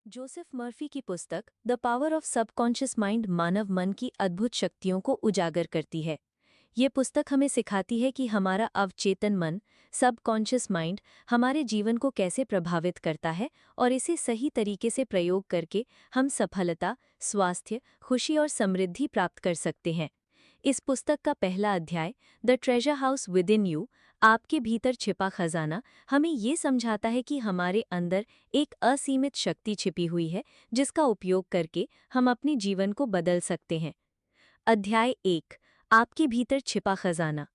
Joseph Murphy की पुस्तक the power of subconscious mind मानव मन की अद्भुत शक्तियों को उजागर करती है। ये पुस्तक हमें सिखाती है कि हमारा अवचेतन मन, सबकॉन्शियस माइंड, हमारे जीवन को कैसे प्रभावित करता है और इसे सही तरीके से प्रयोग करके हम सफलता, स्वास्थ्य, खुशी और समृद्धि प्राप्त कर सकते हैं। इस पुस्तक का पहला अध्याय, the treasure house with in you, आपके भीतर छिपा खजाना, हमें ये समझाता है कि हमारे अंदर एक असीमित शक्ति छिपी हुई है जिसका उपयोग करके हम अपने जीवन को बदल सकते हैं। अध्याय 1, आपके भीतर छिपा खजाना।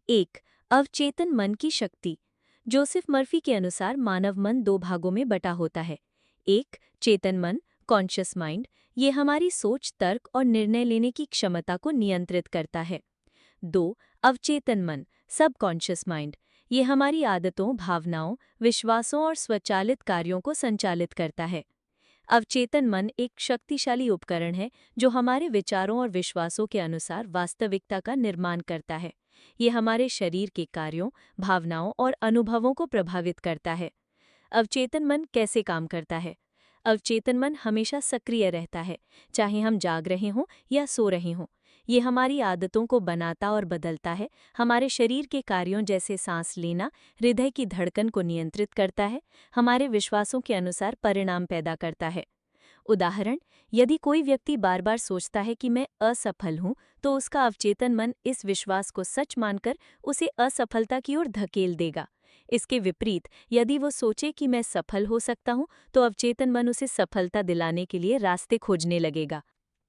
1, अवचेतन मन की शक्ति। जोसेफ मर्फी के अनुसार मानव मन दो भागों में बटा होता है। एक, चेतन मन, कॉन्शियस माइंड, ये हमारी सोच, तर्क और निर्णय लेने की क्षमता को नियंत्रित करता है। 2, अवचेतन मन, सबकॉन्शियस माइंड, ये हमारी आदतों, भावनाओं, विश्वासों और स्वचालित कार्यों को संचालित करता है। अवचेतन मन एक शक्तिशाली उपकरण है जो हमारे विचारों और विश्वासों के अनुसार वास्तविकता का निर्माण करता है। ये हमारे शरीर के कार्यों, भावनाओं और अनुभवों को प्रभावित करता है। अवचेतन मन कैसे काम करता है? अवचेतन मन हमेशा सक्रिय रहता है, चाहे हम जाग रहे हों या सो रहे हों। ये हमारी आदतों को बनाता और बदलता है, हमारे शरीर के कार्यों जैसे सांस लेना, हृदय की धड़कन को नियंत्रित करता है, हमारे विश्वासों के अनुसार परिणाम पैदा करता है। उदाहरण, यदि कोई व्यक्ति बार बार सोचता है कि मैं असफल हूं, तो उसका अवचेतन मन इस विश्वास को सच मानकर उसे असफलता की ओर धकेल देगा। इसके विपरीत, यदि वो सोचे कि मैं सफल हो सकता हूं, तो अवचेतन मन उसे सफलता दिलाने के लिए रास्ते खोजने लगेगा।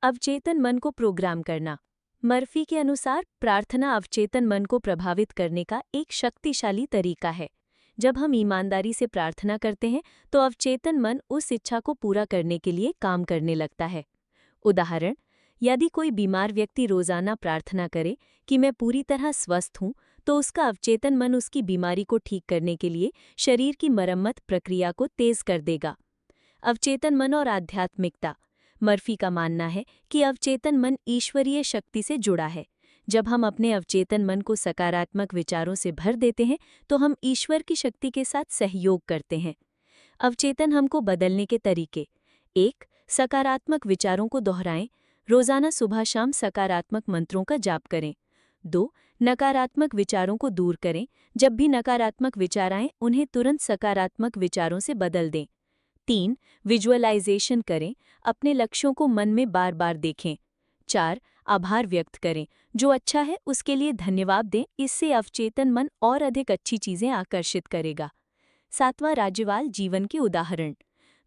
अवचेतन मन को प्रोग्राम करना। मर्फी के अनुसार प्रार्थना अवचेतन मन को प्रभावित करने का एक शक्तिशाली तरीका है। जब हम ईमानदारी से प्रार्थना करते हैं तो अवचेतन मन उस इच्छा को पूरा करने के लिए काम करने लगता है। उदाहरण, यदि कोई बीमार व्यक्ति रोजाना प्रार्थना करे कि मैं पूरी तरह स्वस्थ हूं, तो उसका अवचेतन मन उसकी बीमारी को ठीक करने के लिए शरीर की मरम्मत प्रक्रिया को तेज कर देगा। अवचेतन मन और आध्यात्मिकता। मर्फी का मानना है कि अवचेतन मन ईश्वरीय शक्ति से जुड़ा है। जब हम अपने अवचेतन मन को सकारात्मक विचारों से भर देते हैं तो हम ईश्वर की शक्ति के साथ सहयोग करते हैं। अवचेतन हमको बदलने के तरीके। 1, सकारात्मक विचारों को दोहराएं। रोजाना सुबह शाम सकारात्मक मंत्रों का जाप करें। 2, नकारात्मक विचारों को दूर करें। जब भी नकारात्मक विचार आएं, उन्हें तुरंत सकारात्मक विचारों से बदल दें। 3, विजुअलाइजेशन करें। अपने लक्ष्यों को मन में बार बार देखें। 4, आभार व्यक्त करें। जो अच्छा है उसके लिए धन्यवाद दें, इससे अवचेतन मन और अधिक अच्छी चीजें आकर्षित करेगा। 7वां, राज्यवाल जीवन के उदाहरण।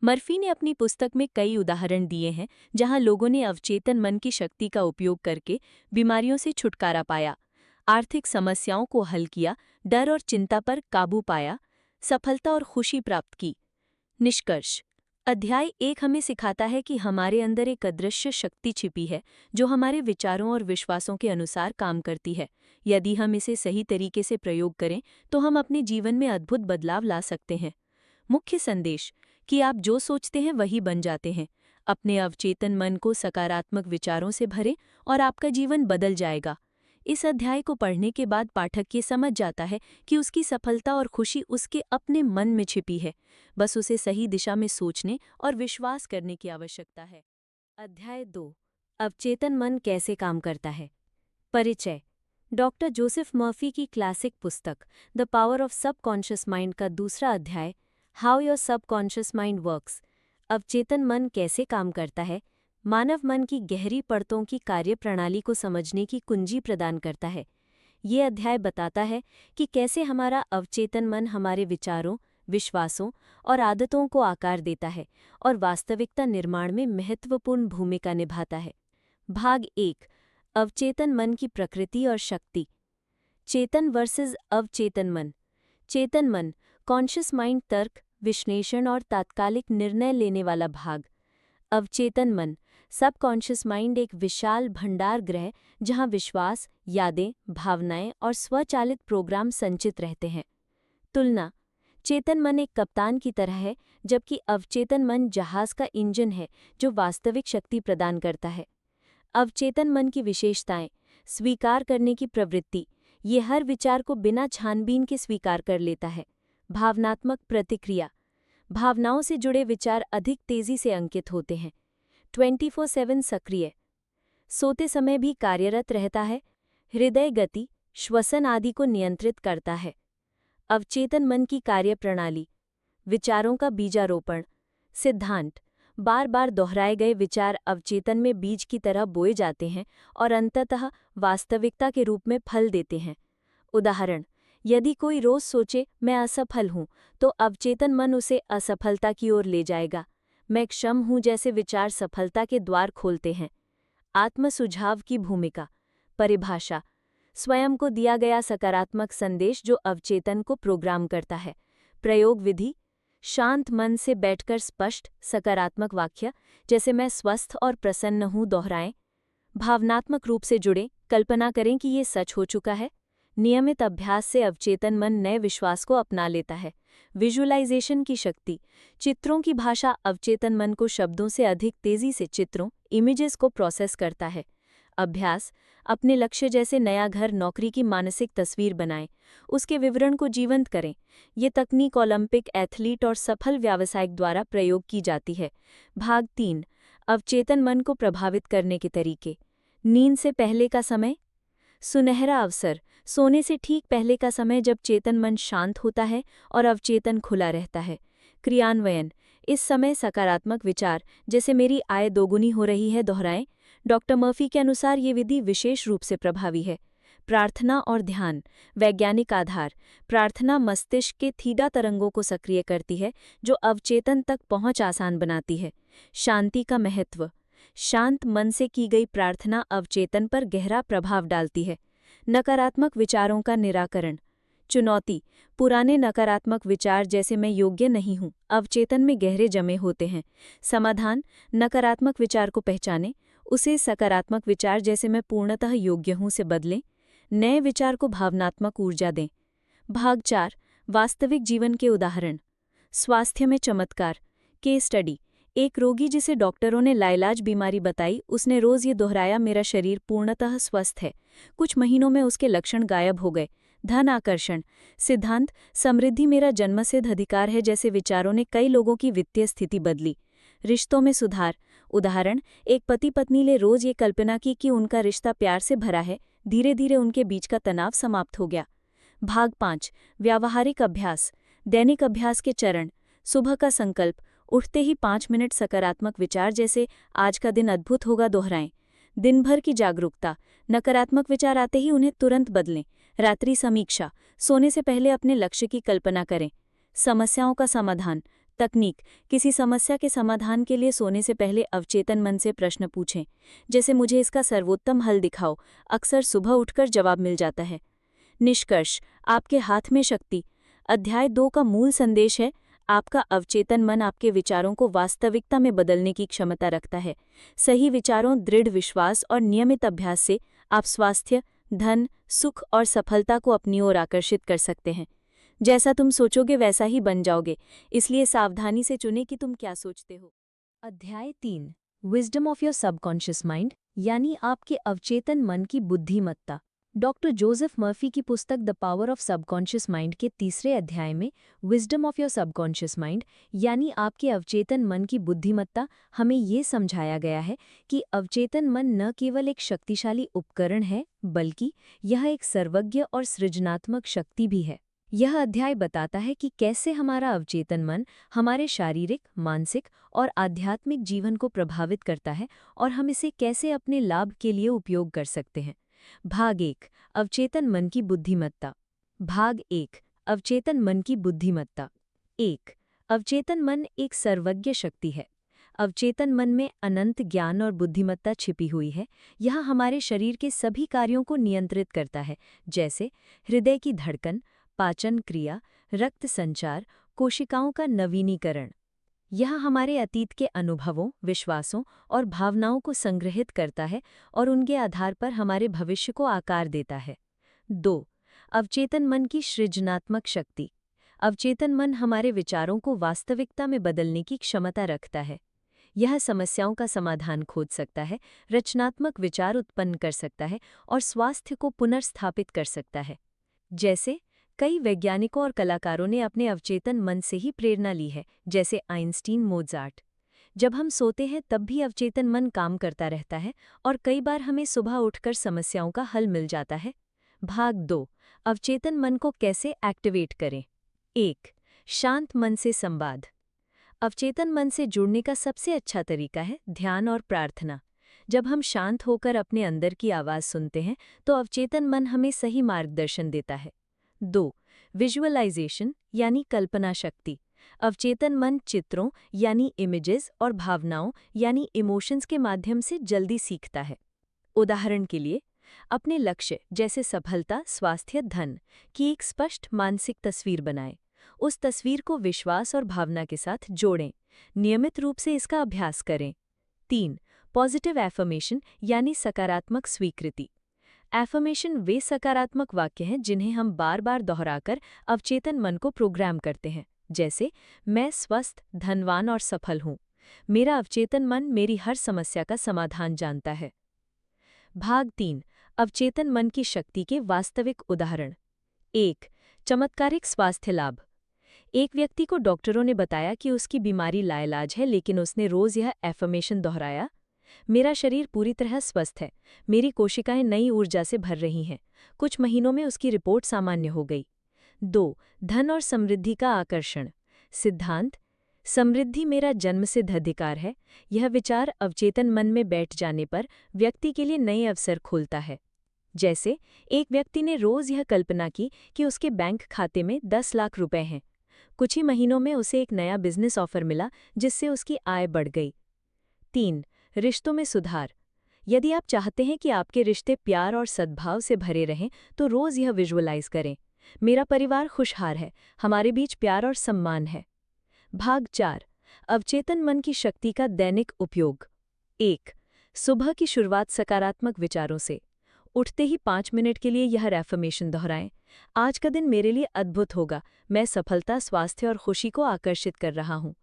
मर्फी ने अपनी पुस्तक में कई उदाहरण दिए हैं जहां लोगों ने अवचेतन मन की शक्ति का उपयोग करके बीमारियों से छुटकारा पाया, आर्थिक समस्याओं को हल किया, डर और चिंता पर काबू पाया, सफलता और खुशी प्राप्त की। निष्कर्ष। अध्याय 1 हमें सिखाता है कि हमारे अंदर एक अदृश्य शक्ति छिपी है जो हमारे विचारों और विश्वासों के अनुसार काम करती है। यदि हम इसे सही तरीके से प्रयोग करें तो हम अपने जीवन में अद्भुत बदलाव ला सकते हैं। मुख्य संदेश कि आप जो सोचते हैं वही बन जाते हैं। अपने अवचेतन मन को सकारात्मक विचारों से भरें और आपका जीवन बदल जाएगा। इस अध्याय को पढ़ने के बाद पाठक ये समझ जाता है कि उसकी सफलता और खुशी उसके अपने मन में छिपी है। बस उसे सही दिशा में सोचने और विश्वास करने की आवश्यकता है। अध्याय 2, अवचेतन मन कैसे काम करता है। परिचय। डॉक्टर जोसेफ मर्फी की क्लासिक पुस्तक the power of subconscious mind का दूसरा अध्याय, how your subconscious mind works, अवचेतन मन कैसे काम करता है, मानव मन की गहरी परतों की कार्यप्रणाली को समझने की कुंजी प्रदान करता है। ये अध्याय बताता है कि कैसे हमारा अवचेतन मन हमारे विचारों, विश्वासों और आदतों को आकार देता है और वास्तविकता निर्माण में महत्वपूर्ण भूमिका निभाता है। भाग 1, अवचेतन मन की प्रकृति और शक्ति। चेतन वर्सेस अवचेतन मन। चेतन मन, कॉन्शियस माइंड, तर्क, विश्लेषण और तात्कालिक निर्णय लेने वाला भाग। अवचेतन मन, सबकॉन्शियस माइंड, एक विशाल भंडार गृह जहां विश्वास, यादें, भावनाएं और स्वचालित प्रोग्राम संचित रहते हैं। तुलना। चेतन मन एक कप्तान की तरह है, जबकि अवचेतन मन जहाज का इंजन है जो वास्तविक शक्ति प्रदान करता है। अवचेतन मन की विशेषताएं। स्वीकार करने की प्रवृत्ति, ये हर विचार को बिना छानबीन के स्वीकार कर लेता है। भावनात्मक प्रतिक्रिया, भावनाओं से जुड़े विचार अधिक तेजी से अंकित होते हैं। 24/7 सक्रिय, सोते समय भी कार्यरत रहता है, हृदय गति, श्वसन आदि को नियंत्रित करता है। अवचेतन मन की कार्यप्रणाली, विचारों का बीजारोपण। सिद्धांत: बार बार दोहराए गए विचार अवचेतन में बीज की तरह बोए जाते हैं और अंततः वास्तविकता के रूप में फल देते हैं। उदाहरण: यदि कोई रोज सोचे मैं असफल हूं, तो अवचेतन मन उसे असफलता की ओर ले जाएगा। मैं क्षम हूं जैसे विचार सफलता के द्वार खोलते हैं। आत्म सुझाव की भूमिका। परिभाषा: स्वयं को दिया गया सकारात्मक संदेश जो अवचेतन को प्रोग्राम करता है। प्रयोग विधि: शांत मन से बैठकर स्पष्ट, सकारात्मक वाक्य जैसे मैं स्वस्थ और प्रसन्न हूं दोहराएं। भावनात्मक रूप से जुड़ें, कल्पना करें कि ये सच हो चुका है। नियमित अभ्यास से अवचेतन मन नए विश्वास को अपना लेता है। विजुअलाइजेशन की शक्ति। चित्रों की भाषा अवचेतन मन को शब्दों से अधिक तेजी से चित्रों, इमेजेस को प्रोसेस करता है। अभ्यास: अपने लक्ष्य जैसे नया घर, नौकरी की मानसिक तस्वीर बनाएं, उसके विवरण को जीवंत करें। ये तकनीक ओलंपिक एथलीट और सफल व्यावसायिक द्वारा प्रयोग की जाती है। भाग 3: अवचेतन मन को प्रभावित करने के तरीके। नींद से पहले का समय। सुनहरा अवसर: सोने से ठीक पहले का समय जब चेतन मन शांत होता है और अवचेतन खुला रहता है। क्रियान्वयन: इस समय सकारात्मक विचार जैसे मेरी आय दोगुनी हो रही है दोहराएं। डॉक्टर मर्फी के अनुसार ये विधि विशेष रूप से प्रभावी है। प्रार्थना और ध्यान। वैज्ञानिक आधार: प्रार्थना मस्तिष्क के थीटा तरंगों को सक्रिय करती है जो अवचेतन तक पहुंच आसान बनाती है। शांति का महत्व: शांत मन से की गई प्रार्थना अवचेतन पर गहरा प्रभाव डालती है। नकारात्मक विचारों का निराकरण। चुनौती: पुराने नकारात्मक विचार जैसे मैं योग्य नहीं हूं अवचेतन में गहरे जमे होते हैं। समाधान: नकारात्मक विचार को पहचानें, उसे सकारात्मक विचार जैसे मैं पूर्णतः योग्य हूं से बदलें। नए विचार को भावनात्मक ऊर्जा दें। भाग 4: वास्तविक जीवन के उदाहरण। स्वास्थ्य में चमत्कार। केस स्टडी: एक रोगी जिसे डॉक्टरों ने लाइलाज बीमारी बताई, उसने रोज ये दोहराया, मेरा शरीर पूर्णतः स्वस्थ है। कुछ महीनों में उसके लक्षण गायब हो गए। धन आकर्षण। सिद्धांत: समृद्धि मेरा जन्मसिद्ध अधिकार है जैसे विचारों ने कई लोगों की वित्तीय स्थिति बदली। रिश्तों में सुधार। उदाहरण: एक पति पत्नी ने रोज ये कल्पना की कि उनका रिश्ता प्यार से भरा है, धीरे धीरे उनके बीच का तनाव समाप्त हो गया। भाग 5: व्यावहारिक अभ्यास। दैनिक अभ्यास के चरण। सुबह का संकल्प: उठते ही 5 मिनट सकारात्मक विचार जैसे आज का दिन अद्भुत होगा दोहराएं। दिन भर की जागरूकता: नकारात्मक विचार आते ही उन्हें तुरंत बदलें। रात्रि समीक्षा: सोने से पहले अपने लक्ष्य की कल्पना करें। समस्याओं का समाधान। तकनीक: किसी समस्या के समाधान के लिए सोने से पहले अवचेतन मन से प्रश्न पूछें, जैसे मुझे इसका सर्वोत्तम हल दिखाओ। अक्सर सुबह उठकर जवाब मिल जाता है। निष्कर्ष: आपके हाथ में शक्ति। अध्याय 2 का मूल संदेश है, आपका अवचेतन मन आपके विचारों को वास्तविकता में बदलने की क्षमता रखता है। सही विचारों, दृढ़ विश्वास और नियमित अभ्यास से आप स्वास्थ्य, धन, सुख और सफलता को अपनी ओर आकर्षित कर सकते हैं। जैसा तुम सोचोगे वैसा ही बन जाओगे, इसलिए सावधानी से चुनें कि तुम क्या सोचते हो। अध्याय 3: wisdom of your subconscious mind, यानी आपके अवचेतन मन की बुद्धिमत्ता। डॉक्टर जोसेफ मर्फी की पुस्तक the power of subconscious mind के तीसरे अध्याय में wisdom of your subconscious mind, यानी आपके अवचेतन मन की बुद्धिमत्ता, हमें ये समझाया गया है कि अवचेतन मन न केवल एक शक्तिशाली उपकरण है, बल्कि यह एक सर्वज्ञ और सृजनात्मक शक्ति भी है। यह अध्याय बताता है कि कैसे हमारा अवचेतन मन हमारे शारीरिक, मानसिक और आध्यात्मिक जीवन को प्रभावित करता है और हम इसे कैसे अपने लाभ के लिए उपयोग कर सकते हैं। भाग 1: अवचेतन मन की बुद्धिमत्ता। भाग 1: अवचेतन मन की बुद्धिमत्ता। 1. अवचेतन मन एक सर्वज्ञ शक्ति है। अवचेतन मन में अनंत ज्ञान और बुद्धिमत्ता छिपी हुई है। यह हमारे शरीर के सभी कार्यों को नियंत्रित करता है, जैसे हृदय की धड़कन, पाचन क्रिया, रक्त संचार, कोशिकाओं का नवीनीकरण। यह हमारे अतीत के अनुभवों, विश्वासों और भावनाओं को संग्रहित करता है और उनके आधार पर हमारे भविष्य को आकार देता है। 2. अवचेतन मन की सृजनात्मक शक्ति। अवचेतन मन हमारे विचारों को वास्तविकता में बदलने की क्षमता रखता है। यह समस्याओं का समाधान खोज सकता है, रचनात्मक विचार उत्पन्न कर सकता है और स्वास्थ्य को पुनर्स्थापित कर सकता है। जैसे कई वैज्ञानिकों और कलाकारों ने अपने अवचेतन मन से ही प्रेरणा ली है, जैसे आइंस्टीन, मोजार्ट। जब हम सोते हैं तब भी अवचेतन मन काम करता रहता है और कई बार हमें सुबह उठकर समस्याओं का हल मिल जाता है। भाग 2। अवचेतन मन को कैसे एक्टिवेट करें। 1। शांत मन से संवाद। अवचेतन मन से जुड़ने का सबसे अच्छा तरीका है ध्यान और प्रार्थना। जब हम शांत होकर अपने अंदर की आवाज़ सुनते हैं तो अवचेतन मन हमें सही मार्गदर्शन देता है। 2। विजुअलाइजेशन यानी कल्पना शक्ति। अवचेतन मन चित्रों यानी इमेजेस और भावनाओं यानी इमोशंस के माध्यम से जल्दी सीखता है। उदाहरण के लिए, अपने लक्ष्य जैसे सफलता, स्वास्थ्य, धन की एक स्पष्ट मानसिक तस्वीर बनाएं। उस तस्वीर को विश्वास और भावना के साथ जोड़ें। नियमित रूप से इसका अभ्यास करें। 3। पॉजिटिव एफर्मेशन यानी सकारात्मक स्वीकृति। एफर्मेशन वे सकारात्मक वाक्य हैं जिन्हें हम बार बार दोहराकर अवचेतन मन को प्रोग्राम करते हैं, जैसे मैं स्वस्थ, धनवान और सफल हूँ। मेरा अवचेतन मन मेरी हर समस्या का समाधान जानता है। भाग 3। अवचेतन मन की शक्ति के वास्तविक उदाहरण। 1। चमत्कारिक स्वास्थ्य लाभ। एक व्यक्ति को डॉक्टरों ने बताया कि उसकी बीमारी लाइलाज है, लेकिन उसने रोज यह एफर्मेशन दोहराया, मेरा शरीर पूरी तरह स्वस्थ है, मेरी कोशिकाएं नई ऊर्जा से भर रही हैं। कुछ महीनों में उसकी रिपोर्ट सामान्य हो गई। 2। धन और समृद्धि का आकर्षण सिद्धांत। समृद्धि मेरा जन्मसिद्ध अधिकार है। यह विचार अवचेतन मन में बैठ जाने पर व्यक्ति के लिए नए अवसर खोलता है। जैसे एक व्यक्ति ने रोज यह कल्पना की कि उसके बैंक खाते में 10 लाख रुपए हैं। कुछ ही महीनों में उसे एक नया बिजनेस ऑफर मिला जिससे उसकी आय बढ़ गई। 3। रिश्तों में सुधार। यदि आप चाहते हैं कि आपके रिश्ते प्यार और सद्भाव से भरे रहें तो रोज यह विजुअलाइज करें, मेरा परिवार खुशहाल है, हमारे बीच प्यार और सम्मान है। भाग 4। अवचेतन मन की शक्ति का दैनिक उपयोग। 1। सुबह की शुरुआत सकारात्मक विचारों से। उठते ही 5 मिनट के लिए यह एफर्मेशन दोहराएं। आज का दिन मेरे लिए अद्भुत होगा, मैं सफलता, स्वास्थ्य और खुशी को आकर्षित कर रहा हूँ।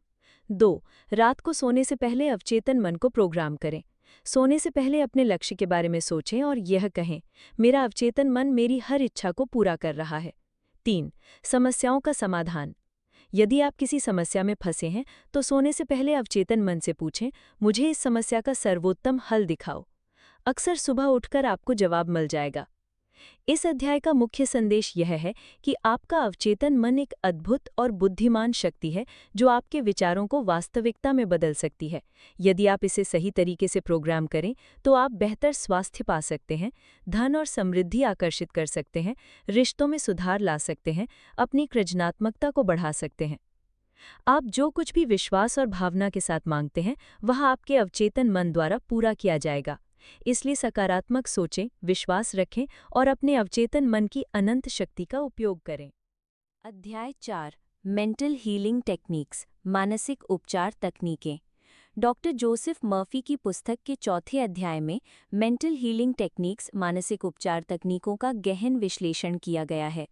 2। रात को सोने से पहले अवचेतन मन को प्रोग्राम करें। सोने से पहले अपने लक्ष्य के बारे में सोचें और यह कहें, मेरा अवचेतन मन मेरी हर इच्छा को पूरा कर रहा है। 3। समस्याओं का समाधान। यदि आप किसी समस्या में फंसे हैं तो सोने से पहले अवचेतन मन से पूछें, मुझे इस समस्या का सर्वोत्तम हल दिखाओ। अक्सर सुबह उठकर आपको जवाब मिल जाएगा। इस अध्याय का मुख्य संदेश यह है कि आपका अवचेतन मन एक अद्भुत और बुद्धिमान शक्ति है जो आपके विचारों को वास्तविकता में बदल सकती है। यदि आप इसे सही तरीके से प्रोग्राम करें तो आप बेहतर स्वास्थ्य पा सकते हैं, धन और समृद्धि आकर्षित कर सकते हैं, रिश्तों में सुधार ला सकते हैं, अपनी सृजनात्मकता को बढ़ा सकते हैं। आप जो कुछ भी विश्वास और भावना के साथ मांगते हैं वह आपके अवचेतन मन द्वारा पूरा किया जाएगा। इसलिए सकारात्मक सोचें, विश्वास रखें और अपने अवचेतन मन की अनंत शक्ति का उपयोग करें। अध्याय 4। मेंटल हीलिंग टेक्निक्स, मानसिक उपचार तकनीकें। डॉक्टर जोसेफ मर्फी की पुस्तक के चौथे अध्याय में मेंटल हीलिंग टेक्निक्स, मानसिक उपचार तकनीकों का गहन विश्लेषण किया गया है।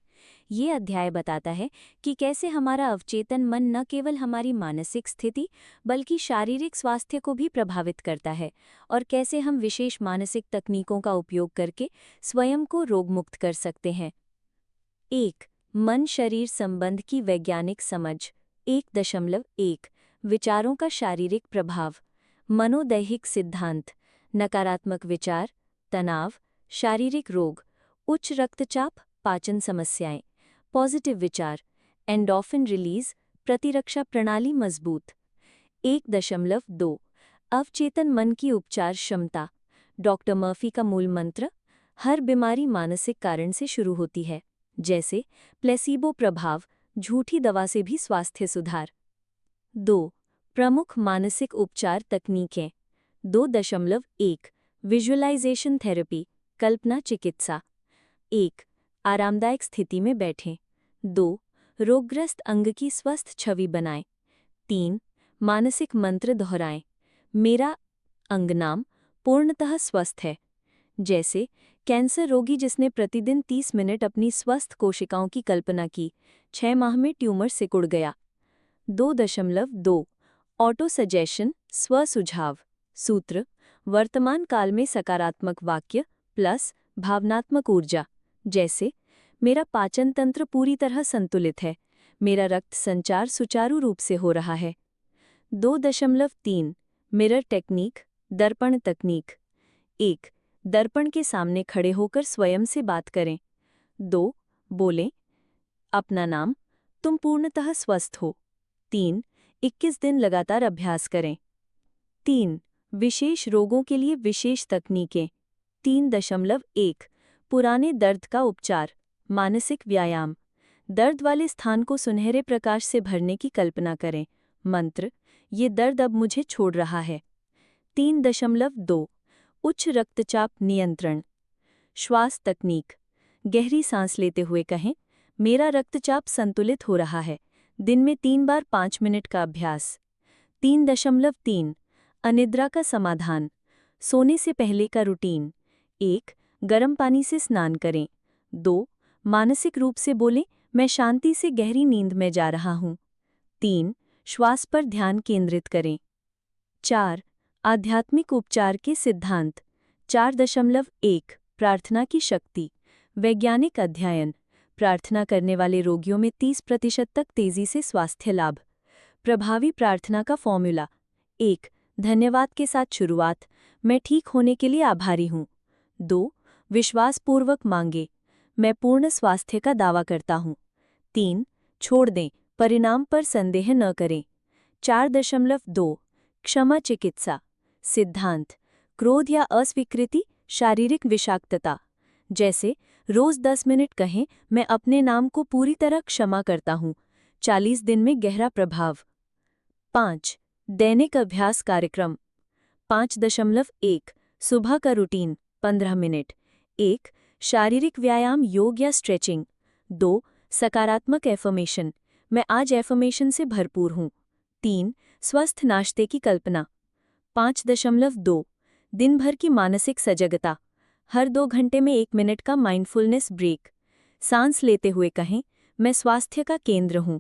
ये अध्याय बताता है कि कैसे हमारा अवचेतन मन न केवल हमारी मानसिक स्थिति बल्कि शारीरिक स्वास्थ्य को भी प्रभावित करता है और कैसे हम विशेष मानसिक तकनीकों का उपयोग करके स्वयं को रोगमुक्त कर सकते हैं। 1। मन शरीर संबंध की वैज्ञानिक समझ। 1.1 विचारों का शारीरिक प्रभाव। मनोदैहिक सिद्धांत। नकारात्मक विचार, तनाव, शारीरिक रोग, उच्च रक्तचाप, पाचन समस्याएं। पॉजिटिव विचार, एंडोर्फिन रिलीज, प्रतिरक्षा प्रणाली मजबूत। 1.2 अवचेतन मन की उपचार क्षमता। डॉक्टर मर्फी का मूल मंत्र, हर बीमारी मानसिक कारण से शुरू होती है, जैसे प्लेसीबो प्रभाव, झूठी दवा से भी स्वास्थ्य सुधार। 2. प्रमुख मानसिक उपचार तकनीकें। 2.1 विजुअलाइजेशन थेरेपी, कल्पना चिकित्सा। 1. आरामदायक स्थिति में बैठें। 2. रोगग्रस्त अंग की स्वस्थ छवि बनाएं। 3. मानसिक मंत्र दोहराएं, मेरा अंगनाम पूर्णतः स्वस्थ है, जैसे कैंसर रोगी जिसने प्रतिदिन 30 मिनट अपनी स्वस्थ कोशिकाओं की कल्पना की, 6 माह में ट्यूमर सिकुड़ गया। 2.2 ऑटो सजेशन, स्व सुझाव। सूत्र, वर्तमान काल में सकारात्मक वाक्य प्लस भावनात्मक ऊर्जा, जैसे मेरा पाचन तंत्र पूरी तरह संतुलित है। मेरा रक्त संचार सुचारू रूप से हो रहा है। 2.3 मिरर टेक्निक, दर्पण तकनीक। 1. दर्पण के सामने खड़े होकर स्वयं से बात करें। 2. बोलें, अपना नाम, तुम पूर्णतः स्वस्थ हो। 3. 21 दिन लगातार अभ्यास करें। 3. विशेष रोगों के लिए विशेष तकनीकें। 3.1 पुराने दर्द का उपचार, मानसिक व्यायाम। दर्द वाले स्थान को सुनहरे प्रकाश से भरने की कल्पना करें। मंत्र, ये दर्द अब मुझे छोड़ रहा है। 3.2 उच्च रक्तचाप नियंत्रण, श्वास तकनीक। गहरी सांस लेते हुए कहें, मेरा रक्तचाप संतुलित हो रहा है। दिन में 3 बार 5 मिनट का अभ्यास। 3.3 अनिद्रा का समाधान, सोने से पहले का रूटीन। 1. गर्म पानी से स्नान करें। 2. मानसिक रूप से बोलें, मैं शांति से गहरी नींद में जा रहा हूँ। 3. श्वास पर ध्यान केंद्रित करें। 4. आध्यात्मिक उपचार के सिद्धांत। 4.1 प्रार्थना की शक्ति, वैज्ञानिक अध्ययन। प्रार्थना करने वाले रोगियों में 30% तक तेजी से स्वास्थ्य लाभ। प्रभावी प्रार्थना का फॉर्मूला। 1. धन्यवाद के साथ शुरुआत, मैं ठीक होने के लिए आभारी हूँ। 2. विश्वासपूर्वक मांगे, मैं पूर्ण स्वास्थ्य का दावा करता हूँ। 3. छोड़ दें, परिणाम पर संदेह न करें। 4.2 क्षमा चिकित्सा, सिद्धांत। क्रोध या अस्वीकृति, शारीरिक विषाक्तता। जैसे रोज 10 मिनट कहें, मैं अपने नाम को पूरी तरह क्षमा करता हूँ। 40 दिन में गहरा प्रभाव। 5. दैनिक अभ्यास कार्यक्रम। 5.1 सुबह का रूटीन 15 मिनट। 1. शारीरिक व्यायाम, योग या स्ट्रेचिंग। 2. सकारात्मक एफर्मेशन, मैं आज एफर्मेशन से भरपूर हूँ। 3. स्वस्थ नाश्ते की कल्पना। 5.2 दिन भर की मानसिक सजगता, हर 2 घंटे में 1 मिनट का माइंडफुलनेस ब्रेक। सांस लेते हुए कहें, मैं स्वास्थ्य का केंद्र हूँ।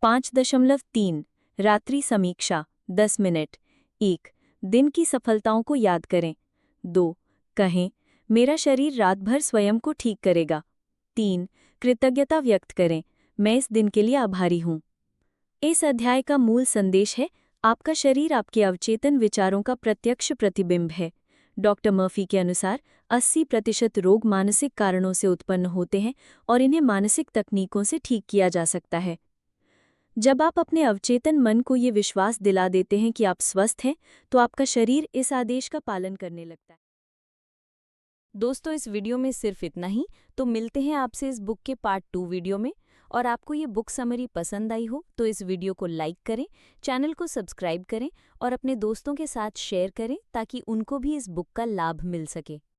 5.3 रात्रि समीक्षा 10 मिनट। 1. दिन की सफलताओं को याद करें। 2. कहें, मेरा शरीर रात भर स्वयं को ठीक करेगा। 3. कृतज्ञता व्यक्त करें, मैं इस दिन के लिए आभारी हूँ। इस अध्याय का मूल संदेश है, आपका शरीर आपके अवचेतन विचारों का प्रत्यक्ष प्रतिबिंब है। डॉक्टर मर्फी के अनुसार 80% रोग मानसिक कारणों से उत्पन्न होते हैं और इन्हें मानसिक तकनीकों से ठीक किया जा सकता है। जब आप अपने अवचेतन मन को ये विश्वास दिला देते हैं कि आप स्वस्थ हैं, तो आपका शरीर इस आदेश का पालन करने लगता है। दोस्तों, इस वीडियो में सिर्फ इतना ही। तो मिलते हैं आपसे इस बुक के पार्ट 2 वीडियो में। और आपको ये बुक समरी पसंद आई हो तो इस वीडियो को लाइक करें, चैनल को सब्सक्राइब करें और अपने दोस्तों के साथ शेयर करें ताकि उनको भी इस बुक का लाभ मिल सके।